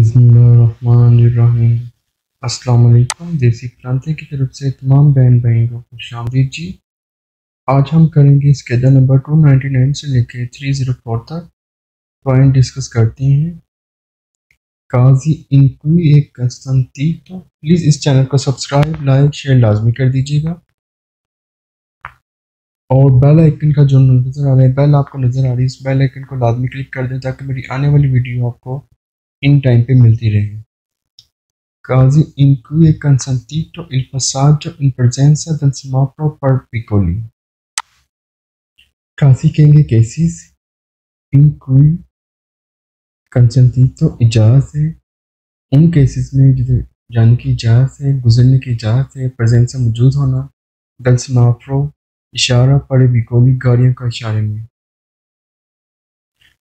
बिस्मिल्लाहिर्रहमानिर्रहीम। अस्सलाम वालेकुम। देसी प्रांतीय की तरफ से तमाम बहन भाइयों को खुशामदीद जी। आज हम करेंगे इस कायदा नंबर 299 से लेकर 304 तक पॉइंट डिस्कस करते हैं। काजी इनक्वी एक कंस्टेंटिनो। प्लीज़ इस चैनल को सब्सक्राइब, लाइक, शेयर लाजमी कर दीजिएगा और बेल आइकन का जो नज़र आ रहा है, बेल आपको नज़र आ रही है, इस बेल आइकन को लाजमी क्लिक कर दें ताकि मेरी आने वाली वीडियो आपको इन टाइम पे मिलती रहे। Casi incluye consentito il passaggio in presenza del semaforo per piccoli. Casi कहेंगे केसेस include consentito इजाज़त है उन केसेस में जिधर जाने की इजाज़त है, गुजरने की इजाज़त है, प्रेजेंस से मौजूद होना, del semaforo इशारा पड़े पिकोली गाड़ियों का इशारे में।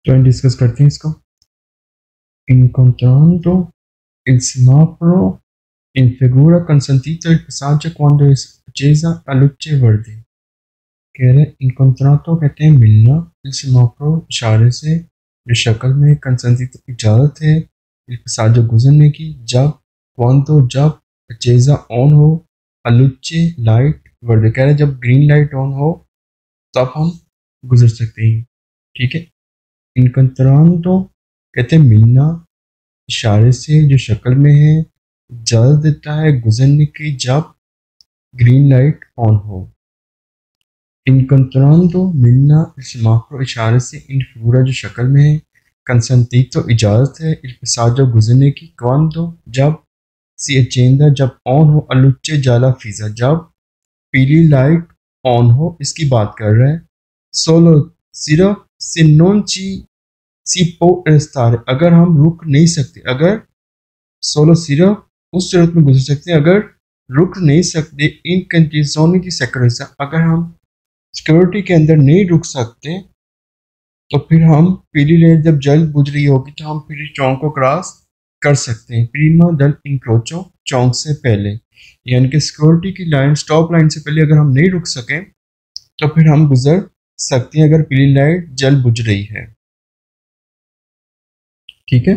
तो डिस्कस करते हैं इसको। Incontrando il semaforo in figura consentito il passaggio quando è accesa la luce verde। कह रहे इंकॉन्ट्राटो कहते हैं मिलना, इल सेमाफोरो इशारे से, जो शक्ल में, कंसेंटितो इजाज़त है, इल पासाजो गुजरने की, जब, क्वांतो जब, अचेजा ऑन हो, अलुचे लाइट वर्दे कह रहे जब ग्रीन लाइट ऑन हो तब हम गुजर सकते हैं। ठीक है। इंकॉन्ट्राटो कहते हैं मिलना, इशारे से जो शक्ल में है, इजाज़त देता है गुजरने की जब ग्रीन लाइट ऑन हो। इंकॉन्ट्राटो मिलना, इल सेमाफोरो इशारे से, इन फिगूरा जो शक्ल में है, कंसेंटितो इजाज़त है, इल पासाजो गुजरने की, क्वांतो जब, सी अचेंदा जब ऑन हो, अलुचे जाला फीजा जब पीली लाइट ऑन हो, इसकी बात कर रहे हैं। सोलो सिर्फ से नॉन ची सी पो रस्तारे, अगर हम रुक नहीं सकते, अगर सोलो सिर्फ उस सूरत में गुजर सकते हैं अगर रुक नहीं सकते, इन कंडीशनों की सेक्रेसा, अगर हम सिक्योरिटी के अंदर नहीं रुक सकते तो फिर हम पीली लाइट जब जल्द बुझ रही होगी तो हम फिर चौक को क्रॉस कर सकते हैं, प्रीमा दल इंक्रोचो चौक से पहले, यानी कि सिक्योरिटी की लाइन, स्टॉप लाइन से पहले अगर हम नहीं रुक सकें तो फिर हम गुजर सकते हैं अगर पीली लाइट जल्द बुझ रही है। ठीक है।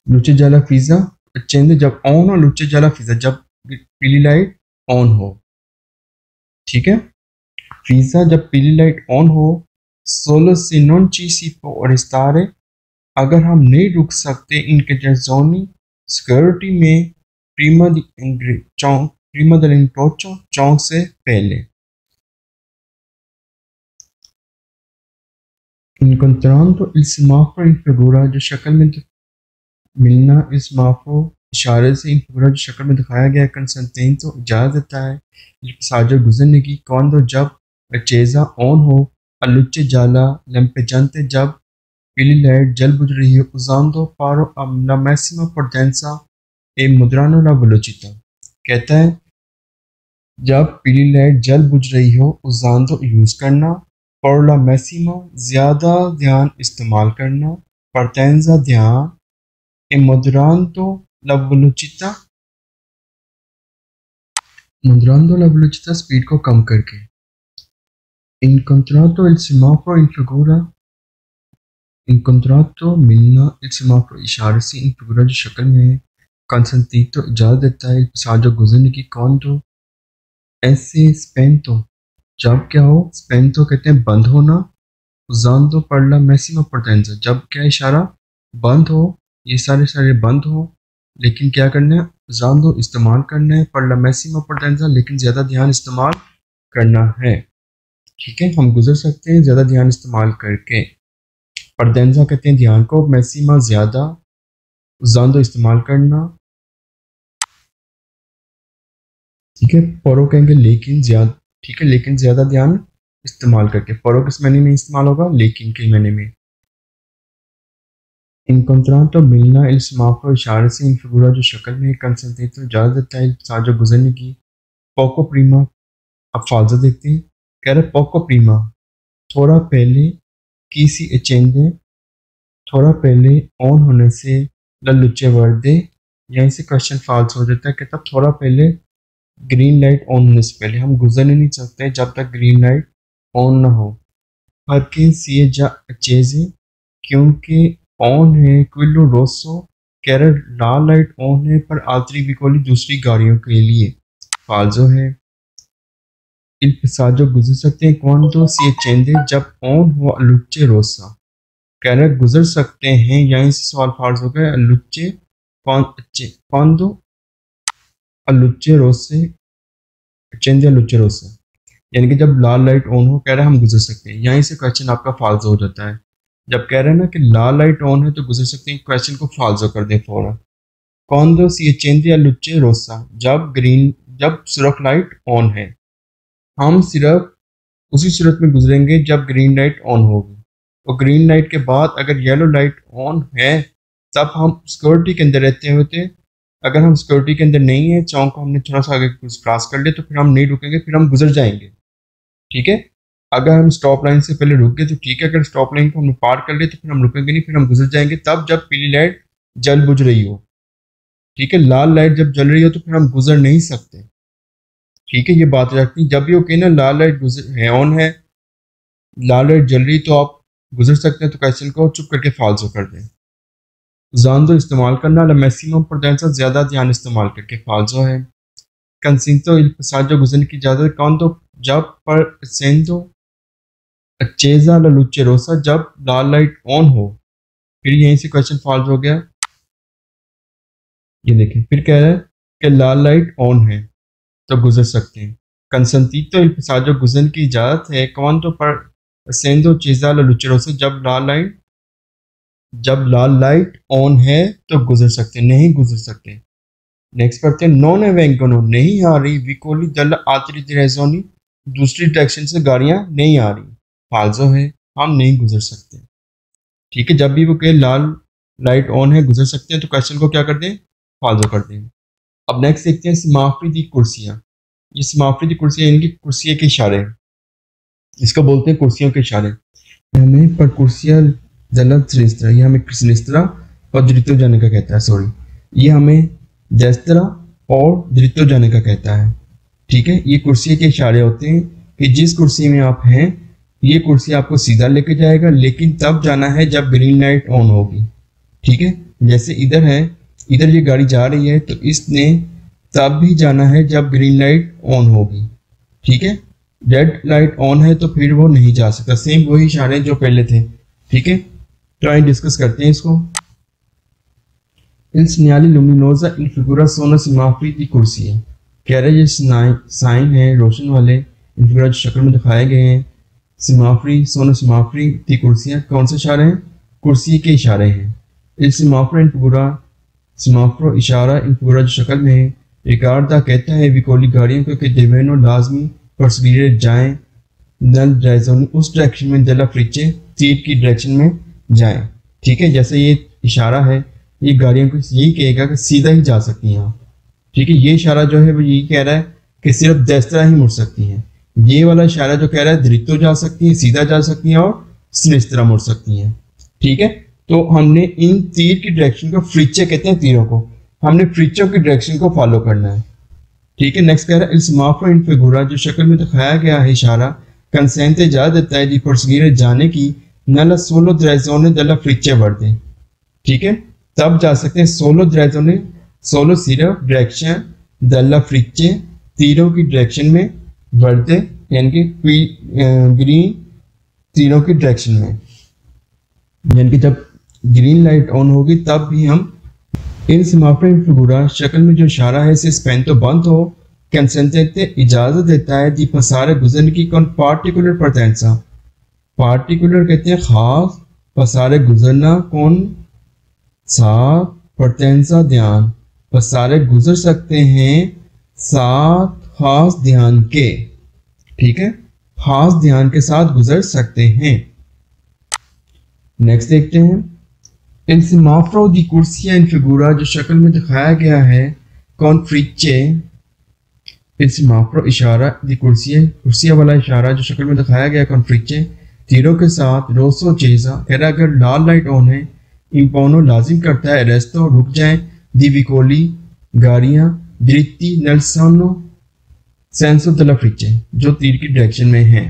लुचे जाला फीजा चेंद जब ऑन हो, लुचे जाला फीजा जब पीली लाइट ऑन हो। ठीक है। फीजा जब पीली लाइट ऑन हो, सोलो से नॉन चीसी और स्टारे, अगर हम नहीं रुक सकते इनके जैसोनी सिक्योरिटी में, प्रीमा दल इंक्रोचो चौक से पहले। इंकॉन्ट्राटो इल सेमाफोरो इन फिगूरा जो शक्ल में मिलना, इस सेमाफोरो इशारे से, इन फिगूरा जो शक्ल में दिखाया गया, कंसेंटितो इजाज़त देता है इल पासाजो गुजरने की, क्वांतो जब अचेजा ऑन हो, अलुचे जाला लैम्पेजंते जब पीली लाइट जल बुझ रही है, usando paro la massima potenza e moderano la velocità। कहता है जब पीली लाइट जल बुझ रही हो, usando यूज करना, पर la massima ज्यादा ध्यान इस्तेमाल करना, potenza ध्यान, e moderando la velocità speed को कम करके। Incontrato il semaforo in figura इंकॉन्ट्राटो मिलना, इल सेमाफोरो इशारे से, इन फिगूरा जो शक्ल में है, कंसेंटितो इजाज़त देता है, पासाजो गुजरने की, क्वांतो ऐसे स्पेंतो जब क्या हो, स्पेंतो कहते हैं बंद होना, usando per la massima potenza जब क्या इशारा बंद हो, ये सारे बंद हो, लेकिन क्या करना है, usando इस्तेमाल करना है, per la massima potenza लेकिन ज़्यादा ध्यान इस्तेमाल करना है। ठीक है। हम गुजर सकते हैं ज़्यादा ध्यान इस्तेमाल करके। परदेंजा कहते हैं ध्यान को, मैसीमा ज़्यादा, usando इस्तेमाल करना। ठीक है। परो कहेंगे लेकिन ज़्यादा। ठीक है। लेकिन ज़्यादा ध्यान इस्तेमाल करके, परो किस महीने में इस्तेमाल होगा, लेकिन के महीने में। इंकॉन्ट्राटो मिलना, इल सेमाफोरो इशारे से, इन फिगूरा जो शक्ल में, कंसेंटितो इजाज़त देता है, पासाजो गुजरने की, पोको प्रीमा। अब फालजा देखते हैं। कह रहे पोको प्रीमा थोड़ा पहले, किसी अचेंदे थोड़ा पहले, ऑन होने से, लुचे वर्दे, यहीं से क्वेश्चन फॉल्स हो जाता है कि तब थोड़ा पहले, ग्रीन लाइट ऑन होने से पहले हम गुजर नहीं सकते जब तक ग्रीन लाइट ऑन ना हो। परके सी जा अचेजे क्योंकि ऑन है, क्विलो रोसो कह रहा है लाल लाइट ऑन है पर altri vicoli दूसरी गाड़ियों के लिए फाल्जो है। il passaggio गुजर सकते हैं कौन दो si accende जब ऑन हो luce rossa। कह रहा है गुजर सकते हैं, यहीं से सवाल फार्ज हो गया। luce quando luce rosse accende luce rossa, यानी कि जब लाल लाइट ऑन हो, कह रहा है हम गुजर सकते हैं, यहीं से क्वेश्चन आपका फाल्स हो जाता है। जब कह रहे हैं ना कि लाल लाइट ऑन है तो गुजर सकते हैं, क्वेश्चन को फाल्स कर दें फौरन। कौन दो सी चेंदी या लुच्चे रोसा, जब सुरख लाइट ऑन है, हम सिर्फ उसी सूरत में गुजरेंगे जब ग्रीन लाइट ऑन होगी। तो ग्रीन लाइट के बाद अगर येलो लाइट ऑन है तब हम सिक्योरिटी के अंदर रहते होते। अगर हम सिक्योरिटी के अंदर नहीं है, चौक को हमने थोड़ा सा आगे क्रॉस कर लिया तो फिर हम नहीं रुकेंगे, फिर हम गुजर जाएंगे। ठीक है, अगर हम स्टॉप लाइन से पहले रुक गए तो ठीक है, अगर स्टॉप लाइन को हमने पार कर लिया तो फिर हम रुकेंगे नहीं, फिर हम गुजर जाएंगे तब जब पीली लाइट जल बुझ रही हो। ठीक है, लाल लाइट जब जल रही हो तो फिर हम गुजर नहीं सकते। ठीक है, ये बात रखती, जब भी ओके ना लाल लाइट है ऑन है, लाल लाइट जल रही तो आप गुजर सकते हैं, तो क्वेश्चन को चुप करके फाल्सो कर दें। जानदो इस्तेमाल करना मैक्सिमम पोटेंशियल ज़्यादा ध्यान इस्तेमाल करके फाल्सो है। कंसिंतो इल पसाजो गुजरने की इजाज़त कौन दो जब पर सेंदो अच्छेजा लुच्चे रोसा, जब लाल लाइट ऑन हो। फिर यहीं से क्वेश्चन फॉल्स हो गया। ये देखिए फिर कह रहा है कि लाल लाइट ऑन है तो गुजर सकते हैं। कंसंतीतो इल पसाजो गुजरने की इजाज़त है कौन तो पर सेंदो चेजा लुच्चे रोसा, जब लाल लाइट ऑन है तो गुजर सकते, नहीं गुजर सकते। नेक्स्ट पढ़ते हैं नॉन एवेंगनो, नहीं आ रही विकोली दल आतरी दिरेजोनी, दूसरी डायरेक्शन से गाड़ियां नहीं आ रही, फाल्सो है, हम नहीं गुजर सकते। ठीक है, जब भी वो कहे लाल लाइट ऑन है गुजर सकते हैं तो क्वेश्चन को क्या कर दें, फाल्सो कर दें। अब नेक्स्ट देखते हैं समाफरी दी कुर्सियां। ये समाफरी दी कुर्सियां यानी कि कुर्सियां के इशारे, इसको बोलते हैं कुर्सियों के इशारे। हमें पर कुर्सियां जलत सिनिस्त्रा, ये हमें सिनिस्त्रा और द्रितो जाने का कहता है, सॉरी ये हमें देस्त्रा और द्रितो जाने का कहता है। ठीक है, ये कुर्सी के इशारे होते हैं कि जिस कुर्सी में आप हैं ये कुर्सी आपको सीधा लेके जाएगा, लेकिन तब जाना है जब ग्रीन लाइट ऑन होगी। ठीक है, जैसे इधर है, इधर ये गाड़ी जा रही है तो इसने तब भी जाना है जब ग्रीन लाइट ऑन होगी। ठीक है, रेड लाइट ऑन है तो फिर वो नहीं जा सकता, सेम वही इशारे जो पहले थे। ठीक है, तो आइए डिस्कस करते हैं इसको। Il segnale luminosa in figura sono semafori di corsie, कह रहे ये साइन है रोशन वाले इन फिगर शक्ल में दिखाए गए हैं। सिमाफरी सोनो सिमाफरी दी कुर्सियाँ कौन से इशारे हैं, कुर्सी के इशारे हैं। इस सिमाफरो इन फिगुरा, सिमाफरो इशारा इन फिगुरा जो शक्ल में है। रिकार्डा कहता है विकोली गाड़ियों को कि देवेनो लाजमी परसवीरे जाएं नल ड्राइजोनी, उस डायरेक्शन में दला फ्रिचे तीर की डायरेक्शन में जाएं। ठीक है, जैसे ये इशारा है ये गाड़ियों को यही कहेगा कि सीधा ही जा सकती हैं आप। ठीक है, ये इशारा जो है वो यही कह रहा है कि सिर्फ देस्त्रा ही मुड़ सकती हैं। ये वाला इशारा जो कह रहा है द्रितो जा सकती हैं, सीधा जा सकती हैं और सिनिस्त्रा मुड़ सकती हैं। ठीक है, तो हमने इन तीर की डायरेक्शन को फ्रिचे कहते हैं, तीरों को हमने फ्रिचों की डायरेक्शन को फॉलो करना है। ठीक है, नेक्स्ट कह रहा है इल समाफरो इन फिगुरा जो शक्ल में दिखाया गया है इशारा कंसेंते जा देता है दी परसगीरे जाने की नला सोलो द्रेजोने दला फ्रिचे बढ़ दें। ठीक है, तब जा सकते हैं सोलो द्रेजोने, सोलो सिर्फ डायरेक्शन दल्ला फ्रिचे तीरों की डायरेक्शन में बढ़ते, यानी कि ग्रीन तीरों की डायरेक्शन में, यानी कि जब ग्रीन लाइट ऑन होगी तब भी हम इन समाफरी फिगुरा शक्ल में जो इशारा है इसे स्पेंतो बंद हो कंसेंटे इजाजत देता है दी पसारे गुजरने की कौन पार्टिकुलर परतेंसा, पार्टिकुलर कहते हैं खास, पसारे गुजरना कौन साथ, परतेंसा ध्यान, पसारे गुजर सकते हैं साथ खास ध्यान के। ठीक है, खास ध्यान के साथ गुजर सकते हैं। नेक्स्ट देखते हैं इन सिमाफ्रो दी कुर्सियां इन फिगुरा जो शक्ल में दिखाया गया है कौन फ्रिचे, इन सिमाफ्रो इशारा दी कुर्सियां, कुर्सियां वाला इशारा जो शक्ल में दिखाया गया कौन फ्रिचे तीरों के साथ रोसो चेजा, कह रहा अगर लाल लाइट ऑन है इम्पोनो लाजिम करता है रेस्तो रुक जाएं दी विकोली गाड़ियां दृति नल्सानो सेंसो दला फ्रिचे जो तीर की डायरेक्शन में है।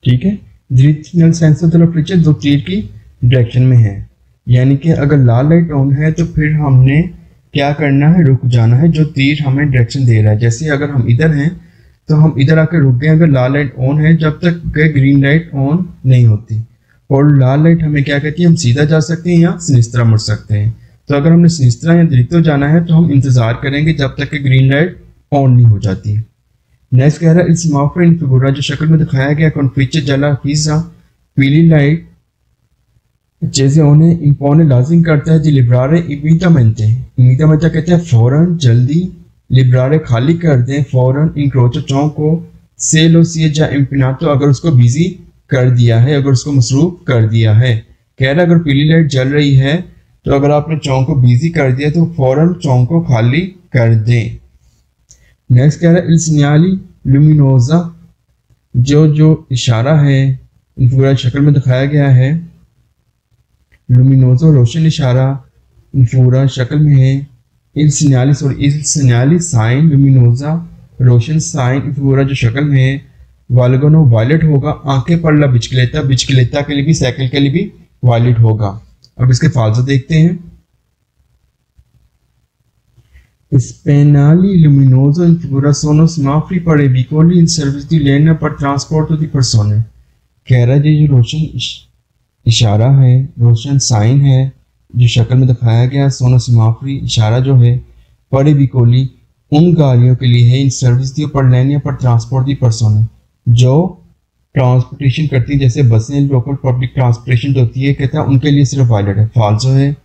ठीक है, दृति नल सेंसो दला फ्रिचे जो तीर की डायरेक्शन में है। यानी कि अगर लाल लाइट ऑन है तो फिर हमने क्या करना है, रुक जाना है, जो तीर हमें डायरेक्शन दे रहा है। जैसे अगर हम इधर हैं तो हम इधर आकर रुक गए अगर लाल लाइट ऑन है, जब तक ग्रीन लाइट ऑन नहीं होती। और लाल लाइट हमें क्या कहती है, हम सीधा जा सकते हैं या सिनिस्त्रा मुड़ सकते हैं। तो अगर हमने सिनिस्त्रा या दरिक्तो जाना है तो हम इंतजार करेंगे जब तक कि ग्रीन लाइट ऑन नहीं हो जाती। नेक्स्ट कह रहा है, इस माफर इन फिगुरा जो शक्ल में दिखाया गया कौन फीचर जला फीसा पीली लाइट जैसे उन्हें इम्पोने लाजिम करता है जी लिब्रारे इमीडियामेंटे कहते हैं फौरन, जल्दी, लिब्रारे खाली कर दें फौरन, इंक्रोचो चौक को सेलो सिए जा इम्पिनातो अगर उसको बिजी कर दिया है, अगर उसको मसरूफ कर दिया है। कह रहा है अगर पीली लाइट जल रही है तो अगर आपने चौक को बिजी कर दिया तो फौरन चौक को खाली कर दें। नेक्स्ट कह रहा है इल सिग्नाली लुमिनोजा जो इशारा है इनफिगुरा शक्ल में दिखाया गया है, लुमिनोजो रोशन इशारा इनफिगुरा शक्ल में है। इल सिग्नाली साइन लुमिनोजा रोशन साइन इनफिगुरा जो शक्ल में है, वालगनो वायलेट होगा, आंखें पर ला बिचकलेता के लिए भी साइकिल के लिए भी वायलेट होगा। अब इसके फालसा देखते हैं। Spenali luminoso in figura sono semafori per i veicoli in service di linea per trasporto di persone। कह रहा है जो रोशन इशारा है, रोशन साइन है जो शक्ल में दिखाया गया, सोनो सेमाफोरी इशारा जो है पर विकोली उन गाड़ियों के लिए है, इन सर्विस दी पर लेनिया पर ट्रांसपोर्ट दी पर्सोने जो ट्रांसपोर्टेशन करती है, जैसे बसें, लोकल पब्लिक ट्रांसपोर्टेशन जो होती है, कहता है उनके लिए सिर्फ वायलेट है, फाल्सो है।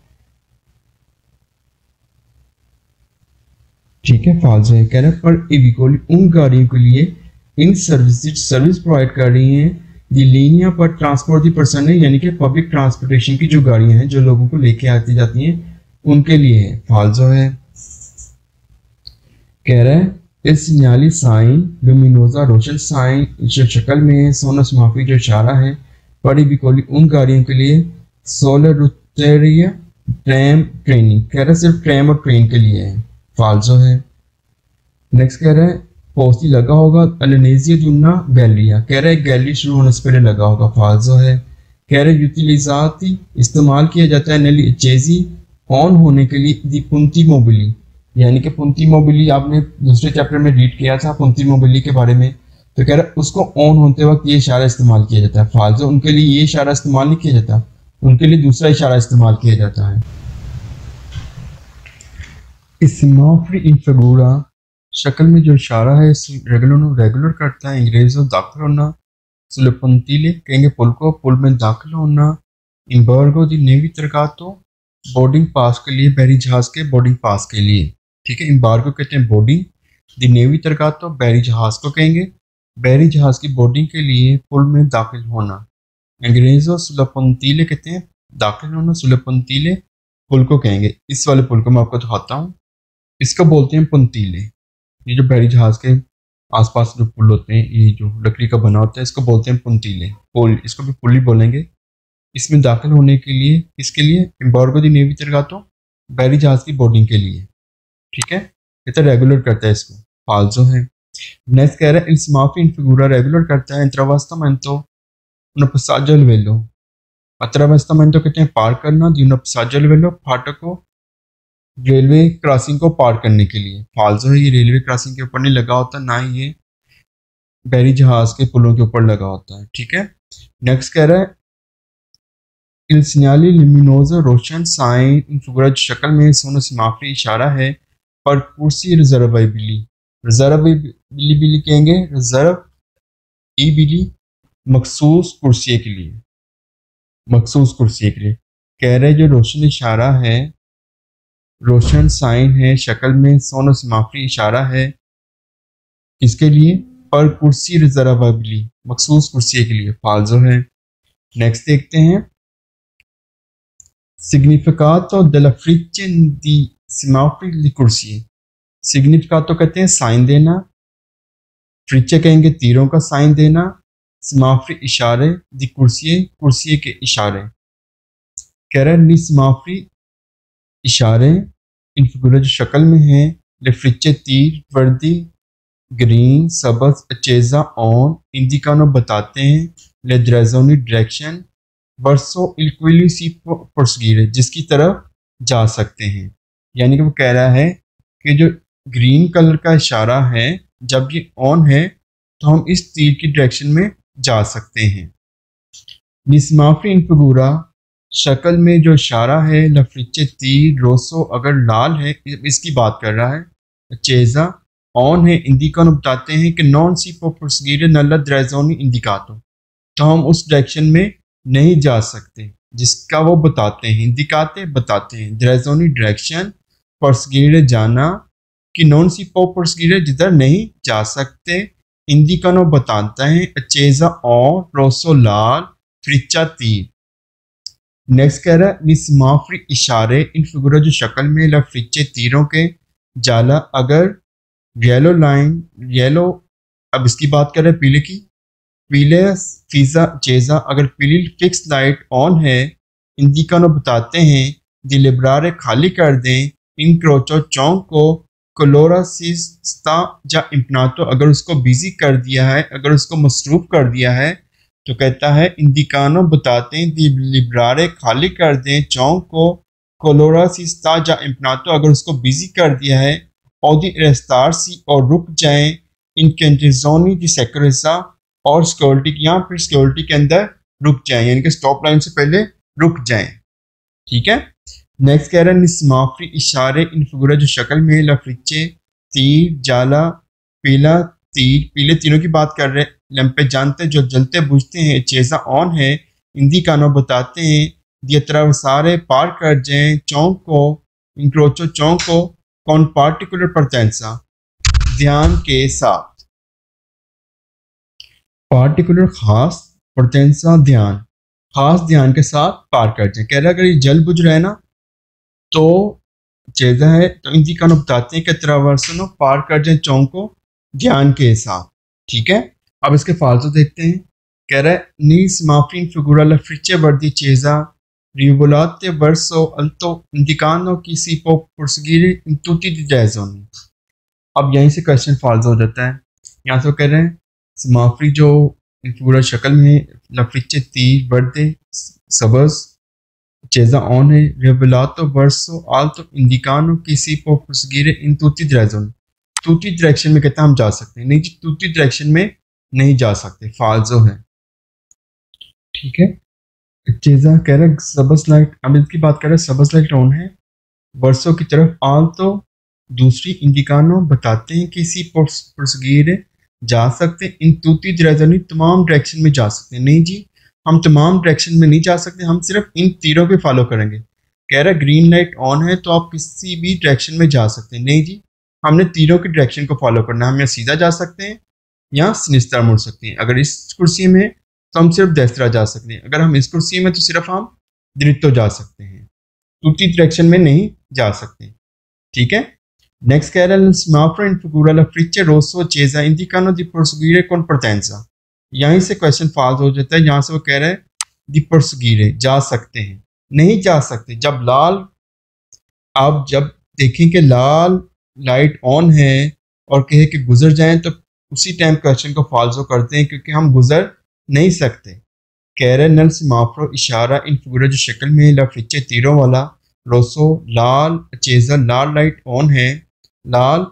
ठीक है, फाल्सो है। कह रहा है पर इविकोली उन गाड़ियों के लिए इन सर्विस प्रोवाइड कर रही हैं दी लीनिया पर ट्रांसपोर्ट दी पर्सन है, यानी कि पब्लिक ट्रांसपोर्टेशन की जो गाड़ियां हैं जो लोगों को लेके आती जाती हैं उनके लिए है, फाल्सो है। कह रहा है इस सिग्नाली साइन लुमिनोजा रोशन साइन जो शक्ल में है, सोनस माफी जो इशारा है बड़ी बिकोली उन गाड़ियों के लिए, सोलर रुटेरिया ट्रैम ट्रेनिंग, कह रहा है सिर्फ ट्रैम और ट्रेन के लिए है, फाल्सो है। नेक्स्ट कह रहा है पोस्टी लगा होगा अलेनेजिया दुन्ना गैलरिया, कह रहा है गैलरी शुरू होने से पहले लगा होगा, फाल्सो है। कह रहे यूटिलिजाती इस्तेमाल किया जाता है नेली चेजी ऑन होने के लिए दी पुंती मोबिली, यानी कि पुंती मोबिली आपने दूसरे चैप्टर में रीड किया था पुंती मोबिली के बारे में, तो कह रहा है उसको ऑन होते वक्त ये इशारा इस्तेमाल किया जाता है, फाल्सो उनके लिए ये इशारा इस्तेमाल नहीं किया जाता, उनके लिए दूसरा इशारा इस्तेमाल किया जाता है। इस्माफ्री इनफिगूरा शक्ल में जो इशारा है रेगुलर करता है, अंग्रेजों दाखिल होना, सुलपंतीले कहेंगे पुल को, पुल में दाखिल होना, इम्बर्गो दी नेवी तरकातो बोर्डिंग पास के लिए, बहरी जहाज के बोर्डिंग पास के लिए, ठीक है। इम्बार्गो कहते हैं बोर्डिंग, दी नेवी तरकातो बहरी जहाज को कहेंगे, बहरी जहाज की बोर्डिंग के लिए पुल में दाखिल होना। अंग्रेजों सुलपंतीले कहते हैं दाखिल होना, सुलपंतीले पुल को कहेंगे। इस वाले पुल को मैं आपको दिखाता हूँ, इसको बोलते हैं पंतीले, ये जो बहरी जहाज के आसपास जो पुल होते हैं ये जो लकड़ी का बना होता है इसको बोलते हैं पंतीले पुल, इसको भी पुल ही बोलेंगे। इसमें दाखिल होने के लिए किसके लिए, एम्बार्गो दी नेवी तरगातो बहरी जहाज की बोर्डिंग के लिए, ठीक है। ये तो रेगुलर करता है इसको, फाल्सो है। नेक्स्ट कह रहा है इल्समाफी इनफिगूरा रेगुलर करता है इंट्रावास्तामेंटो una passaggio al velo, attraversamento कहते हैं पार करना, दी una passaggio al velo फाटक को रेलवे क्रॉसिंग को पार करने के लिए, फाल्सो है, ये रेलवे क्रॉसिंग के ऊपर नहीं लगा होता, ना ही ये बहरी जहाज के पुलों के ऊपर लगा होता है, ठीक है। नेक्स्ट कह रहा है il segnale luminoso रोशन साइन इनफिगूरा शक्ल में सोनो सिमाफरी इशारा है पर कुर्सी रिजर्वेबिली कहेंगे, रिजर्व ई बिली मखसूस कुर्सी के लिए, मखसूस कुर्सी के लिए। कह रहे जो रोशन इशारा है, रोशन साइन है शक्ल में, सोनो सिमाफरी इशारा है किसके लिए, पर कुर्सी रिजर्वेबिली मखसूस कुर्सी के लिए, फाल्सो है। नेक्स्ट देखते हैं significato della freccia di semafori di corsie, significato कहते हैं साइन देना, फ्रिचे कहेंगे तीरों का साइन देना, समाफरी इशारे, दी कुर्सी के इशारे। कह रहा है समाफरी इशारे इनफिगूरा जो शक्ल में है, ले फ्रिचे तीर, वर्दी ग्रीन सबज अचेजा ऑन इंडिकानो बताते हैं, ले ड्रेजोनी डायरेक्शन वर्सो इक्वली सी पुरस्गीर, जिसकी तरफ जा सकते हैं। यानी कि वो कह रहा है कि जो ग्रीन कलर का इशारा है, जब ये ऑन है तो हम इस तीर की डायरेक्शन में जा सकते हैं। निस्माफी इनफिगूरा शक्ल में जो इशारा है, लफ्रिचे तीर रोसो अगर लाल है, इसकी बात कर रहा है। चेजा ऑन है, इंडिकानो बताते हैं कि नॉन सी पुरस्गीर नल्ला ड्रेजोनी इंडिकातो, तो हम उस डायरेक्शन में नहीं जा सकते जिसका वो बताते हैं, इंडिकाते बताते हैं, ड्रेजोनी डायरेक्शन, पुरस्गीर जाना, कि नॉन सी पुरस्गीर जिधर नहीं जा सकते, इंडिकानो बताता है, चेजा ऑन, रोसो लाल, फ्रिचा तीर। नेक्स्ट कह रहा है निस्माफ्री इशारे इन फिगुरा जो शक्ल में लफ्रिचे तीरों के जाला अगर येलो लाइन येलो, अब इसकी बात कर रहे हैं पीले की, पीले फीजा चेजा अगर पीली फिक्स लाइट ऑन है, इंडिकानो बताते हैं दिलिब्रारे खाली कर दें, इन क्रोचो चौंक को कोलोरा सिस्ता या इम्पनातो अगर उसको बिजी कर दिया है, अगर उसको मसरूफ कर दिया है, तो कहता है इंडिकानो बताते हैं दिलिब्रारे खाली कर दें चौंक को, कोलोरा सिस्ता या इम्पनातो अगर उसको बिजी कर दिया है, और दी रेस्तार सी और रुक जाएं, इन कैंटिजोनी दी सेक्रेसा और सिक्योरिटी या फिर सिक्योरिटी के अंदर रुक जाएं, यानी कि स्टॉप लाइन से पहले रुक जाएं। ठीक है। नेक्स्ट कह रहा है निस्माफ्री इशारे इन फिगुरा जो शक्ल में लफ्रिचे तीर जाला पीला तीर, पीले तीरों की बात कर रहे हैं, लंपे जानते जो जलते बुझते हैं, चेजा ऑन है, इंडिकानो बताते हैं दियतरा सारे पार कर जाएं चौंक को, इंक्रोचो चौंक को कौन पार्टिकुलर परतेंसा ध्यान के साथ, पार्टिकुलर खास, परतेंसा ध्यान, खास ध्यान के साथ पार कर जाए। कह रहा है अगर ये जल बुझ रहा है ना तो चेजा है, तो इंडिकानो बताते हैं कि त्रावर्सनो पार कर जाए चौंक को ध्यान के साथ। ठीक है। अब इसके फालतू देखते हैं। कह रहा है नीस माफिन फिगुरा लफ्रिचे वर्दी चेजा रिवोलाते वर्सो अल्तो इंडिकानो की सीपो पुरसगीरे इंतुती दी जैजोनी। अब यहीं से क्वेश्चन फाल्स हो जाता है। यहाँ से वो कह रहे हैं समाफरी जो फिगुरा शक्ल में लफ्रिचे तीर वर्दे सबस चेजा ऑन है, रिवोलातो वर्सो अल्तो इंडिकानो की सीपो पुरसगीरे इंतुती ड्रेजोनी, तूती डायरेक्शन में कहता हम जा सकते हैं, नहीं जी तूती डायरेक्शन में नहीं जा सकते, फाल्जो है। ठीक है। चेजा कह रहा है सबस लाइट, अब इसकी बात कर रहे हैं सबस लाइट ऑन है, वर्षों की तरफ आल तो दूसरी इंडिकानो बताते हैं कि इसी पुरसगीर जा सकते, इन तूती डायरेक्शन तमाम डायरेक्शन में जा सकते हैं, नहीं जी हम तमाम डायरेक्शन में नहीं जा सकते, हम सिर्फ इन तीरों पे फॉलो करेंगे। कह रहा है ग्रीन लाइट ऑन है तो आप किसी भी डायरेक्शन में जा सकते हैं, नहीं जी हमने तीरों की डायरेक्शन को फॉलो करना है, हम यहाँ सीधा जा सकते हैं या सिनिस्तर मुड़ सकते हैं, अगर इस कुर्सी में तो हम सिर्फ देस्तरा जा सकते हैं, अगर हम इस कुर्सी में तो सिर्फ हम दृत्तो जा सकते हैं, टूटी डायरेक्शन में नहीं जा सकते। ठीक है। नेक्स्ट कह रहा है स्माफ्रा इन फिगुरा ला फ्रिचे रोसो चेजा इंडिकानो दी पुरसगीरे कौन परतेंसा, यहीं से क्वेश्चन फाल्स हो जाता है। यहाँ से वो कह रहा है दी पुरसगीरे जा सकते हैं, नहीं जा सकते। जब लाल, आप जब देखें कि लाल लाइट ऑन है और कहे कि गुजर जाएं, तो उसी टाइम क्वेश्चन को फॉल्सो करते हैं क्योंकि हम गुजर नहीं सकते। कह रहे नल सिमाफ्रो इशारा इन फिगुरा जो शक्ल में लफ्रिचे तीरों वाला रोसो लाल चेजा लाल लाइट ऑन है, लाल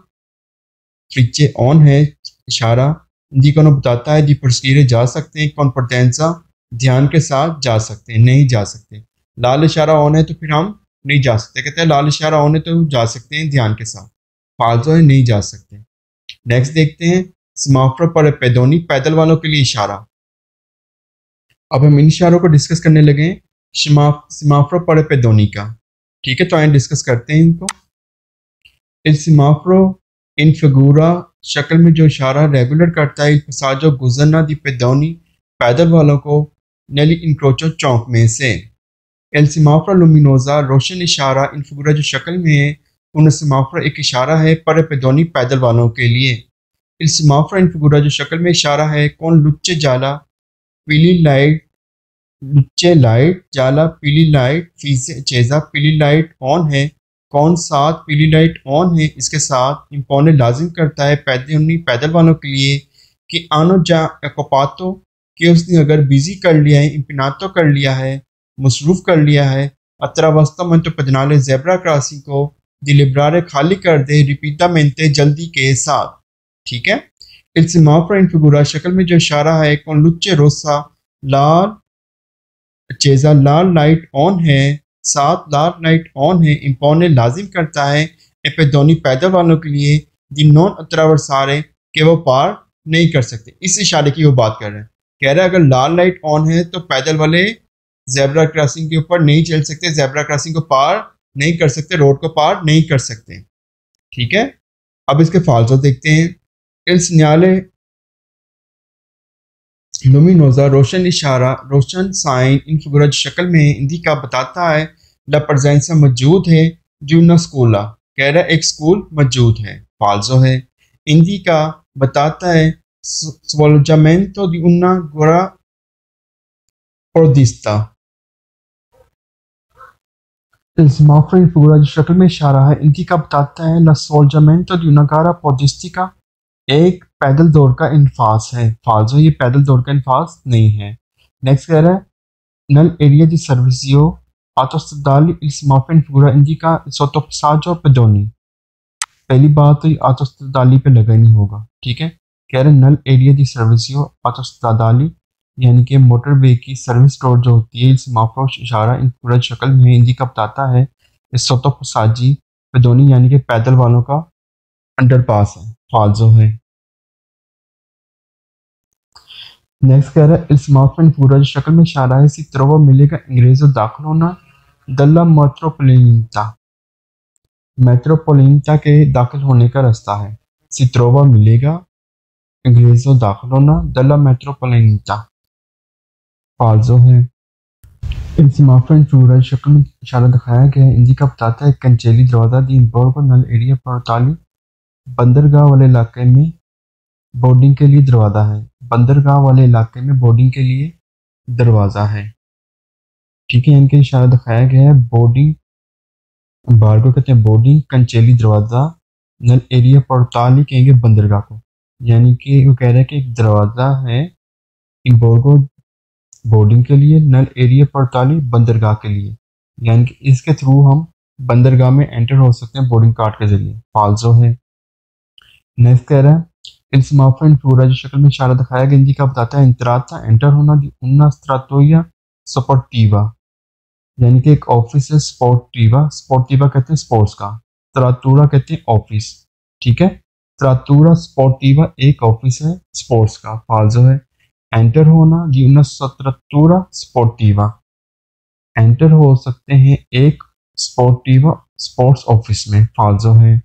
फ्रिचे ऑन है, इशारा इंडिकानो बताता है दी पुरस्कीरे जा सकते हैं, कौन परतेंसा ध्यान के साथ जा सकते हैं, नहीं जा सकते। लाल इशारा ऑन है तो फिर हम नहीं जा सकते, कहते हैं लाल इशारा ऑन है तो जा सकते हैं ध्यान के साथ, फाल्सो है नहीं जा सकते। नेक्स्ट देखते हैं स्माफ्रो पर पैदोनी पैदल वालों के लिए इशारा। अब हम इन इशारों को डिस्कस करने लगे सिमाफ्रो पर पैदोनी का। ठीक है, तो आइए डिस्कस करते हैं इनको। इल सिमाफ्रो इन फिगूरा शक्ल में जो इशारा रेगुलर करता है पसाजो गुजरना दी पैदोनी पैदल वालों को नेली इंक्रोचो चौक में से। एल सिमाफ्रा लुमिनोजा रोशन इशारा इन फिगूरा जो शक्ल में है उन सिमाफ्रा एक इशारा है पर पैदोनी पैदल वालों के लिए। इल सिमाफ्रा इन फिगूरा जो शक्ल में इशारा है कौन लुच्चे जाला पीली लाइट, लुच्चे लाइट जाला पीली लाइट फीसे चेजा पीली लाइट ऑन है, कौन साथ पीली लाइट ऑन है, इसके साथ इम्पोने लाजिम करता है पैदल वालों के लिए कि आनो जा एकोपातो कि उसने अगर बिजी कर लिया है, इम्पिनातो कर लिया है, मसरूफ कर लिया है, अत्रावस्तमento pedonale जेब्रा क्रॉसिंग को डिलिब्रारे खाली कर दे रिपीटामेंटे जल्दी के साथ। ठीक है। इल सेमाफोर इन फिगूरा शक्ल में जो इशारा है con luce rossa लाल चेजा लाल लाइट ऑन है, साथ लाल लाइट ऑन है, इम्पोने लाजिम करता है एपेदोनी पैदल वालों के लिए दी नॉन अत्रावरसारे कि वो पार नहीं कर सकते। इस इशारे की वो बात कर रहे हैं। कह रहा है अगर लाल लाइट ऑन है तो पैदल वाले जेब्रा क्रॉसिंग के ऊपर नहीं चल सकते, जेब्रा क्रॉसिंग को पार नहीं कर सकते, रोड को पार नहीं कर सकते। ठीक है। अब इसके फाल्सो देखते हैं। इल सिग्नाले लुमिनोजा रोशन इशारा रोशन साइन इन फिगुरा शक्ल में हिंदी का बताता है ला प्रजेंसा मौजूद है जूना स्कूला। कह रहा है एक स्कूल मौजूद है। फाल्सो है। हिंदी का बताता है svolgimento di una guerra ordista। इल्ज़ाम फिगूरा जो शक्ल में इशारा है हिंदी का बताता है ला svolgimento di una gara podistica एक पैदल दौड़ का इन्फास है। फाल्सो ये पैदल दौड़ का इन्फास नहीं है। नेक्स्ट कह रहा है नल area the सर्विसियो autostradali il semaforo in figura indica il sottopassaggio pedoni। पहली बात तो ये autostradali पे लगा ही नहीं होगा। ठीक है। कह रहे नल एरिया दी सर्विसियो autostradali यानी कि मोटरवे की सर्विस रोड जो होती है, इस सेमाफोर इशारा इन पूरा शक्ल में हिंदी का बताता है इस सोटोपसाजी pedoni यानी कि पैदल वालों का अंडरपास है। फाल्सो है। नेक्स्ट कह रहा है इस स्मार्टफोन पूरा जो शक्ल में इशारा है इसी तरह मिलेगा अंग्रेजों दाखिल होना दल्ला मेट्रोपोलिटा के दाखिल होने का रास्ता है। सित्रोवा मिलेगा अंग्रेजों दाखिल होना दल्ला मेट्रोपोलिटा। फाल्सो है। इन स्मार्टफोन पूरा शक्ल में इशारा दिखाया गया है हिंदी का बताता है कंचेली दरवाजा दी बोर्गो नल एरिया पर बंदरगाह वाले इलाके में बोर्डिंग के लिए दरवाजा है। बंदरगाह वाले इलाके में बोर्डिंग के लिए दरवाजा है। ठीक है। इनके इशारा दिखाया गया है बोर्डिंग बार को कहते हैं बोर्डिंग, कंचेली दरवाजा, नल एरिया पोर्टाली कहेंगे बंदरगाह को। यानी कि वो कह रहे हैं कि एक दरवाजा है इन बोर्गो बोर्डिंग के लिए, नल एरिया पोर्टाली बंदरगाह के लिए। यानी कि इसके थ्रू हम बंदरगाह में एंटर हो सकते हैं बोर्डिंग कार्ड के जरिए। फाल्सो है। नेक्स्ट कह रहा है इन स्मार्टफोन पूरा जो शक्ल में इशारा दिखाया गया हिंदी का बताता है इंतराता एंटर होना दी उन्ना स्ट्राटोया स्पोर्टिवा। यानी कि एक ऑफिस है स्पोर्टिवा, स्पोर्टिवा कहते हैं स्पोर्ट्स का, त्रातूरा कहते हैं ऑफिस। ठीक है। त्रातूरा स्पोर्टिवा एक ऑफिस है स्पोर्ट्स का। फाल्सो है। एंटर होना दी उन्ना त्रातूरा स्पोर्टिवा, एंटर हो सकते हैं एक स्पोर्टिवा स्पोर्ट्स ऑफिस में। फाल्सो है।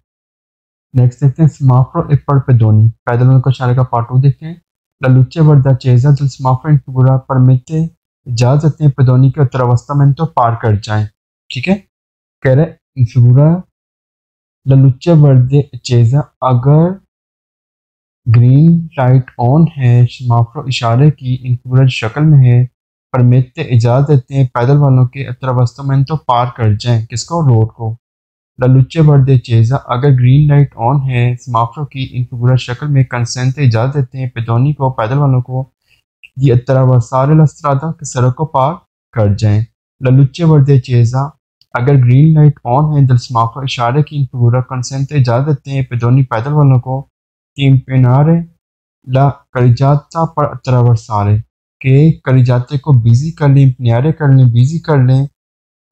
नेक्स्ट देखते हैं सेमाफोर e per pedoni पैदलों को इशारे का पार्ट 2 देखते हैं। La luce verdacesa del semaforo in figura permette इजाजत देते हैं पेदोनी के उत्तरावस्था पार कर जाएं। ठीक है। कह रहे इन फिगुरा la luce verdacesa अगर ग्रीन लाइट ऑन है सेमाफोर इशारे की इन फिगुरा शक्ल में है परमेते इजाजत देते हैं पैदल वालों के उत्तरावस्था पार कर जाएं। किसको? रोड को। ललुचे वर्दे चेजा अगर ग्रीन लाइट ऑन है सेमाफोर की इन फिगुरा शक्ल में कंसेंट इजाजत देते हैं पेदोनी को पैदल वालों को ये अतरावसारे लस्त्रादा के सड़क को पार कर जाएं। ललुचे वर्दे चेजा अगर ग्रीन लाइट ऑन है दल सेमाफोर इशारे की इन फिगुरा कंसेंट इजाजत देते हैं पेदोनी पैदल वालों को इम्पेनारे ला करिजाता पर अतरावसारे के करिजाते को बिजी कर लें, इम्पेनारे कर लें, बिजी कर लें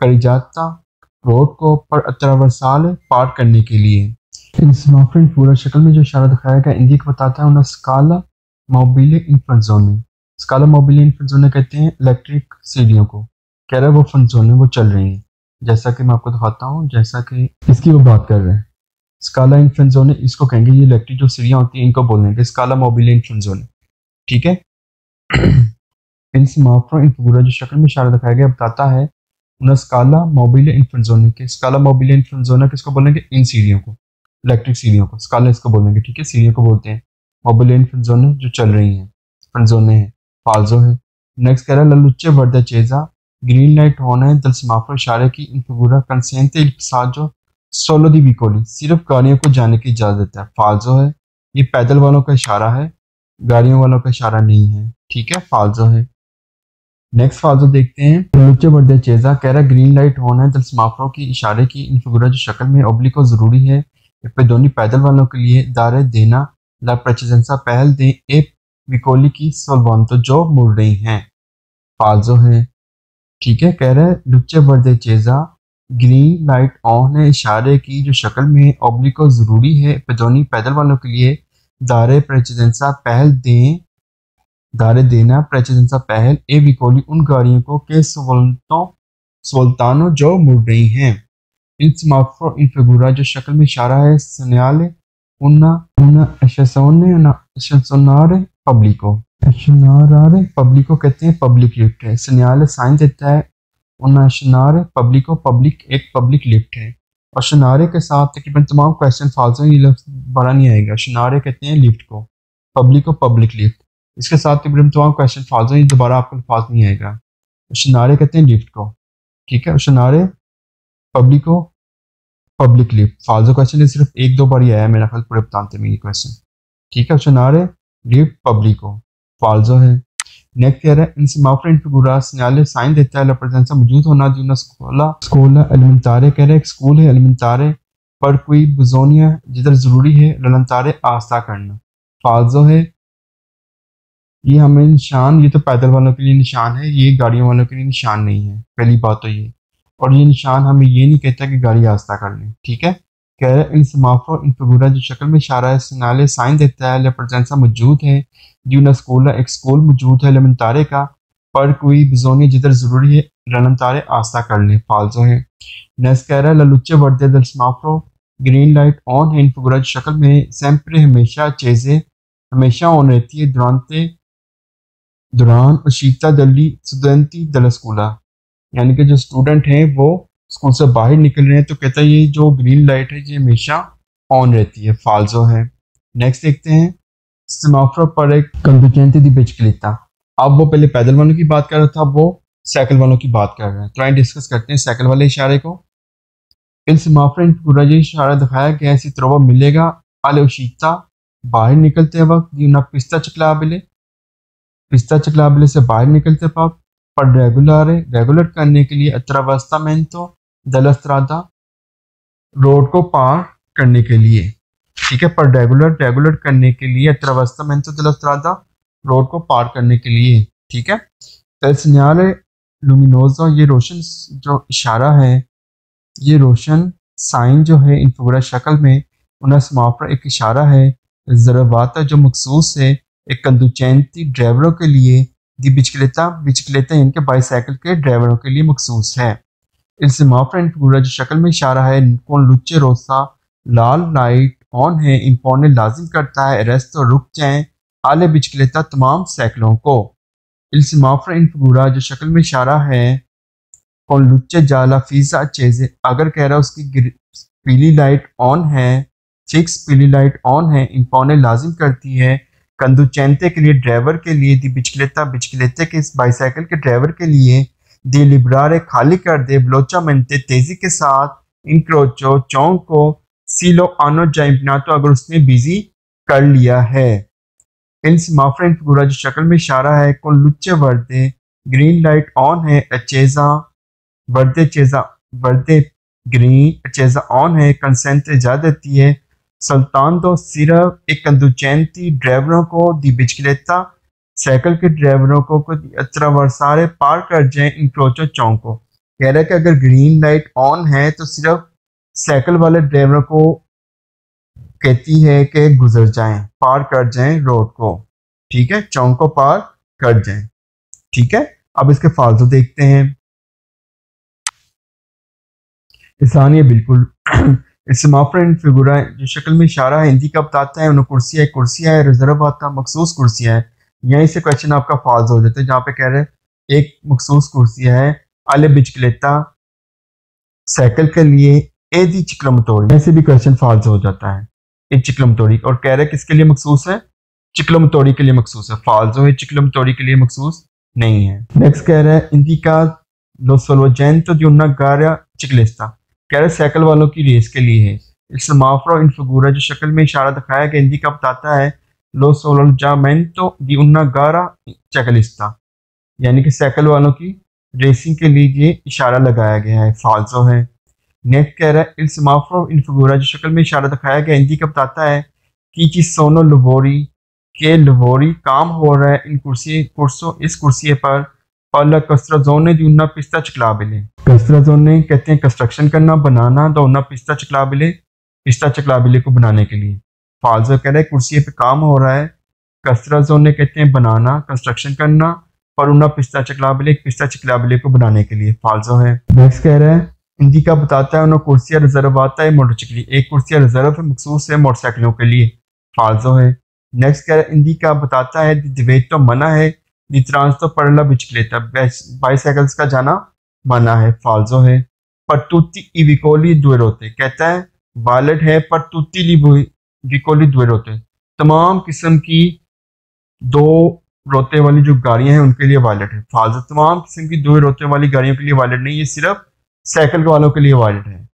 करिजाता रोड को पर अतरावसाल पार करने के लिए। इन स्मार्टफोन पूरा शक्ल में जो इशारा दिखाया गया हिंदी को बताता है उन्हें स्काला मोबिले इन फंजोने। स्काला मोबिले इन फंजोने कहते हैं इलेक्ट्रिक सीढ़ियों को। कह रहा है वो फंजोने वो चल रही हैं, जैसा कि मैं आपको दिखाता हूँ, जैसा कि इसकी वो बात कर रहे हैं। स्काला इन फंजोने इसको कहेंगे, ये इलेक्ट्रिक जो सीढ़ियाँ होती हैं इनको बोलेंगे स्काला मोबिले इन फंजोने। ठीक है। इन स्मार्टफोन इन पूरा जो शक्ल में इशारा दिखाया गया बताता है उन्हें स्काला मोबिले इन फंजोने के। स्काला मोबिले इन फंजोने किसको बोलेंगे? इन सीढ़ियों को, इलेक्ट्रिक सीढ़ियों को स्काला इसको बोलेंगे। ठीक है। सीढ़ियों को बोलते हैं मोबिले इन फंजोने जो चल रही हैं, फंजोने हैं। फाल्सो है। नेक्स्ट कह रहा है ललुचे वर्दा चेजा ग्रीन लाइट होना है दल सेमाफोर इशारे की इन फिगुरा कंसेंटे il passaggio solo di vicoli सिर्फ गाड़ियों को जाने की इजाजत है। फाल्सो है। ये पैदल वालों का इशारा है, गाड़ियों वालों का इशारा नहीं है, ठीक है, फाल्जो है। नेक्स्ट फाल्जो देखते हैं। लुच्चे बर्दे चेजा कह रहा ग्रीन लाइट ऑन है दल समाफरों की इशारे की इनफिगुरा जो शक्ल में ओब्लिको जरूरी है पेदोनी पैदल वालों के लिए दारे देना ला प्रेसिडेंसा पहल दें ए विकोली की सोलवांतो जो मुड़ रही हैं, फाल्जो है, ठीक है। कह रहा है लुच्चे बर्दे चेजा ग्रीन लाइट ऑन है इशारे की जो शक्ल में ओब्लिको जरूरी है पेदोनी पैदल वालों के लिए दारे प्रेसिडेंसा पहल दें दारे देना प्रेसिडेंसा पहल ए विकोली उन गाड़ियों को के सुल्तानों जो मुड़ रही हैं, इन समाफो इन फिगुरा जो शक्ल में इशारा है सन्याले उन्ना उन्ना एशेसोने उन्ना एशेसोनारे पब्लिको एशनारारे पब्लिको कहते हैं पब्लिक लिफ्ट है, सन्याले साइन देता है उन्ना एशनारे पब्लिको पब्लिक एक पब्लिक लिफ्ट है। और शनारे के साथ तकरीबन तमाम क्वेश्चन फाल्सो ये लफ्ज बड़ा नहीं आएगा। शनारे कहते हैं लिफ्ट को, पब्लिको पब्लिक लिफ्ट, इसके साथ तकरीबन तमाम क्वेश्चन फाल्सो ये दोबारा आपको अल्फाज नहीं आएगा। शनारे कहते हैं लिफ्ट को, ठीक है, शनारे पब्लिको पब्लिक लिफ्ट, फाल्सो क्वेश्चन है सिर्फ एक दो बार ही आया मेरा ख्याल पूरे बताते में ये क्वेश्चन, ठीक है। शनारे लिफ्ट पब्लिको फाल्सो है। नेक्स्ट कह रहा है इन समाफर इन फिगुरा सिग्नल साइन देता है ला प्रेजेंसा मौजूद होना दी una स्कूला स्कूला एलिमेंटारे कह रहा है एक स्कूल है एलिमेंटारे पर कोई बुजोनिया जिधर जरूरी है ललंतारे आस्था करना, फाल्सो है। ये हमें निशान, ये तो पैदल वालों के लिए निशान है, ये गाड़ियों वालों के लिए निशान नहीं है, पहली बात तो ये। और ये निशान हमें ये नहीं कहता कि गाड़ी आस्था कर लें, ठीक है। कह रहा है इन समाफर इन फिगुरा जो शक्ल में इशारा है सिग्नल साइन देता है ला प्रेजेंसा मौजूद है दी una स्कूल एक स्कूल मौजूद है एलिमेंटारे का पर कोई बुजोनिया जिधर जरूरी है ललंतारे आस्था कर लें, फाल्सो है। नेक्स्ट कह रहा है ललुच्चे वर्दे दल समाफरो ग्रीन लाइट ऑन है इन फिगुरा जो शक्ल में सेम्प्रे हमेशा चीजें हमेशा ऑन रहती है दौरान उशीता दली स्टूडेंटी दल स्कूला, यानी कि जो स्टूडेंट हैं वो स्कूल से बाहर निकल रहे हैं तो कहता है ये जो ग्रीन लाइट है ये हमेशा ऑन रहती है, फाल्सो है। नेक्स्ट देखते हैं समाफरो पर एक कंडुचेंटी दी बिचकलिता, अब वो पहले पैदल वालों की बात कर रहा था, अब वो साइकिल वालों की बात कर रहे हैं। तो आइए डिस्कस करते हैं साइकिल वाले इशारे को। इन समाफर इन पूरा ये इशारा दिखाया गया ऐसी त्रोबा मिलेगा आले उशीता बाहर निकलते वक्त दी una पिस्ता चकलाबले से बाहर निकलते वक्त पर रेगुलर करने के लिए अत्रावस्तामेंतो दलस्त्रादा रोड को पार करने के लिए, ठीक है, पर रेगुलर करने के लिए अत्रावस्तामेंतो दलस्त्रादा रोड को पार करने के लिए, ठीक है। तो सिग्नल लुमिनोजा ये रोशन जो इशारा है ये रोशन साइन जो है इनफिगुरा शक्ल में उन्हें समाफर एक इशारा है ज़रवाता जो मखसूस है एक कंदुचेंती ड्राइवरों के लिए दी बिचकलेता इनके बाईसाइकिल के ड्राइवरों के लिए मखसूस है। इस समाफर इनफिगुरा जो शक्ल में इशारा है कौन लुच्चे रोसा लाल लाइट ऑन है इम्पोने लाजिम करता है रेस्ट तो रुक जाएं आले बिचकलेता तमाम साइकिलों को। इल समाफर इनफिगुरा जो शक्ल में इशारा है कौन लुच्चे जाला फीसा चेजे अगर कह रहा है उसकी पीली लाइट ऑन है, फिक्स पीली लाइट ऑन है इम्पोने लाजिम करती है कंदुचेंते के लिए ड्राइवर के लिए दी बिचकलेते के इस बाईसाइकिल के ड्राइवर के लिए दी लिब्रारे खाली कर दे ब्लोचा मनते तेजी के साथ इंक्रोचो चौंक को सीलो आनो जाइपना तो अगर उसने बिजी कर लिया है। इन समाफर इन फिगुरा जो शक्ल में इशारा है कौन लुच्चे वर्दे ग्रीन लाइट ऑन है अचेजा वर्दे ग्रीन अचेजा ऑन है कंसेंट इजाजत देती है सुल्तान तो सिर्फ एक कंदुचेंती ड्राइवरों को दी बिचकलेता साइकिल के ड्राइवरों को अतरा वर्सारे पार कर जाएं इंक्रोचो चौक को। कह रहा है कि अगर ग्रीन लाइट ऑन है तो सिर्फ साइकिल वाले ड्राइवरों को कहती है कि गुजर जाएं पार कर जाएं रोड को, ठीक है, चौक को पार कर जाएं, ठीक है। अब इसके फाल्सो देखते हैं। इंसान ये बिल्कुल समाफर इन फिगुरा जो शक्ल में इशारा है हिंदी का बताता है उन्हें कुर्सियाँ है रिजर्व आता मखसूस कुर्सियाँ है, यहीं से क्वेश्चन आपका फाल्स हो जाता है जहाँ पे कह रहे हैं एक मखसूस कुर्सी है आले बिचकलेता साइकिल के लिए ए दी चिकलमतोड़ी, ऐसे भी क्वेश्चन फाल्स हो जाता है एक चिकलमतोड़ी और कह रहे हैं किसके लिए मखसूस है चिकलमतोड़ी के लिए मखसूस है, फाल्स है चिकलमतोड़ी के लिए मखसूस नहीं है। नेक्स्ट कह रहे हैं इंडिका लो सोलोजेंटो दी una gara ciclista, कह रहे साइकिल वालों की रेस के लिए है। इस समाफरा इन फिगुरा जो शक्ल में इशारा दिखाया कि हिंदी का बताता है lo soleggiamento di una gara ciclista, यानी कि साइकिल वालों की रेसिंग के लिए ये इशारा लगाया गया है, फाल्सो है। नेक्स्ट कह रहा है इल सेमाफोर इन फिगूरा, जो शक्ल में इशारा दिखाया गया हिंदी का बताता है कि ची सोनो लवोरी के लवोरी काम हो रहा है इन कुर्सों इस कुर्सी पर ला कस्ट्राजोने di una pista ciclabile। कस्ट्राजोने कहते हैं कंस्ट्रक्शन करना, बनाना, तो una pista ciclabile, पिस्ता चकलाबिले को बनाने के लिए। फाल्सो कह रहा है कुर्सी पे काम हो रहा है, कस्ट्राजोने कहते हैं बनाना, कंस्ट्रक्शन करना, और una पिस्ता चकलाबिले, एक पिस्ता चकलाबिले को बनाने के लिए फाल्सो है। नेक्स्ट कह रहा है हिंदी का बताता है उन्हें कुर्सियाँ रिजर्व आता है मोटरसाइकिल, एक कुर्सियाँ रिजर्व है मखसूस है मोटरसाइकिलों के लिए, फाल्सो है। नेक्स्ट कह रहा है हिंदी का बताता है दिवेट तो मना है, दी ट्रांस तो पड़ला बिचलेता, बाईसाइकिल्स का जाना मना है, फाल्सो है। पर तुत्ती इविकोली दुए रोते, कहता है वायलेट है पर तुत्ती विकोली दुए रोते, तमाम किस्म की दो रोते वाली जो गाड़ियां हैं उनके लिए वायलेट है, फाल्सो। तमाम किस्म की दो रोते वाली गाड़ियों के लिए वायलेट नहीं, ये सिर्फ साइकिल वालों के लिए वायलेट है।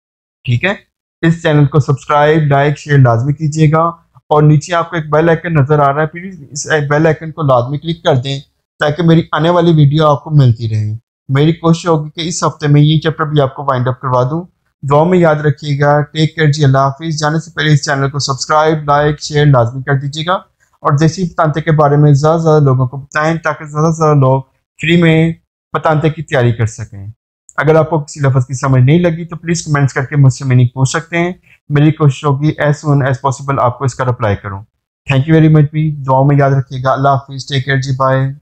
ठीक है, इस चैनल को सब्सक्राइब, लाइक, शेयर लाजमी कीजिएगा, और नीचे आपको एक बेल आइकन नजर आ रहा है, प्लीज इस बेल आइकन को लाजमी क्लिक कर दें ताकि मेरी आने वाली वीडियो आपको मिलती रहे। मेरी कोशिश होगी कि इस हफ्ते में ये चैप्टर भी आपको वाइंड अप करवा दूं। दुआ में याद रखिएगा। टेक केयर जी, अल्लाह हाफिज। जाने से पहले इस चैनल को सब्सक्राइब, लाइक, शेयर लाजमी कर दीजिएगा, और देसी पतांते के बारे में ज़्यादा से ज़्यादा लोगों को बताएं ताकि ज़्यादा से ज़्यादा लोग फ्री में पतांते की तैयारी कर सकें। अगर आपको किसी लफ्ज़ की समझ नहीं लगी तो प्लीज़ कमेंट्स करके मुझसे मीनिंग पूछ सकते हैं। मेरी कोशिश होगी एज सुन एज पॉसिबल आपको इसका रिप्लाई करूँ। थैंक यू वेरी मच भी। दुआ में याद रखिएगा। अल्लाह हाफिज़। टेक केयर जी, बाय।